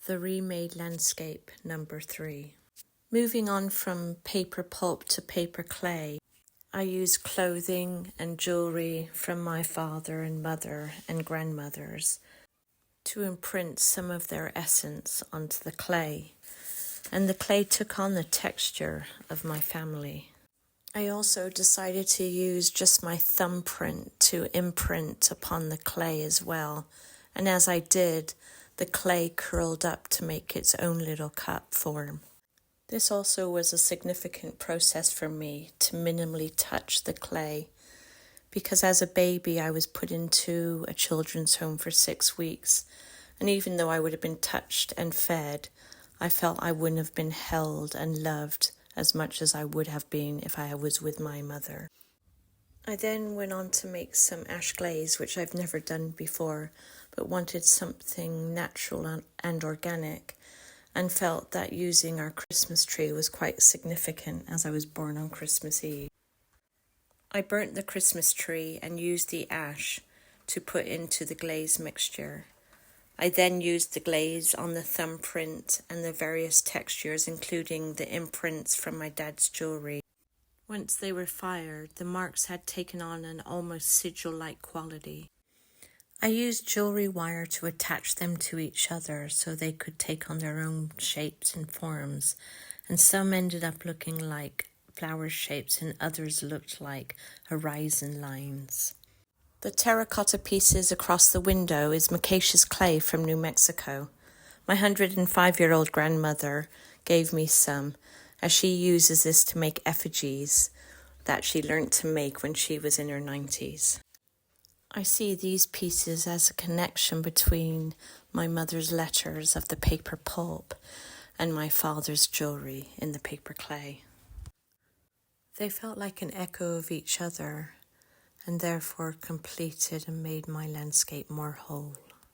The Remade Landscape number 3. Moving on from paper pulp to paper clay, I use clothing and jewellery from my father and mother and grandmothers to imprint some of their essence onto the clay, and the clay took on the texture of my family. I also decided to use just my thumbprint to imprint upon the clay as well, and as I did, the clay curled up to make its own little cup form. This also was a significant process for me to minimally touch the clay, because as a baby I was put into a children's home for 6 weeks, and even though I would have been touched and fed, I felt I wouldn't have been held and loved as much as I would have been if I was with my mother. I then went on to make some ash glaze, which I've never done before, but wanted something natural and organic, and felt that using our Christmas tree was quite significant as I was born on Christmas Eve. I burnt the Christmas tree and used the ash to put into the glaze mixture. I then used the glaze on the thumbprint and the various textures, including the imprints from my dad's jewellery. Once they were fired, the marks had taken on an almost sigil-like quality. I used jewellery wire to attach them to each other so they could take on their own shapes and forms, and some ended up looking like flower shapes and others looked like horizon lines. The terracotta pieces across the window is Macacious clay from New Mexico. My 105-year-old grandmother gave me some, as she uses this to make effigies that she learnt to make when she was in her 90s. I see these pieces as a connection between my mother's letters of the paper pulp and my father's jewellery in the paper clay. They felt like an echo of each other and therefore completed and made my landscape more whole.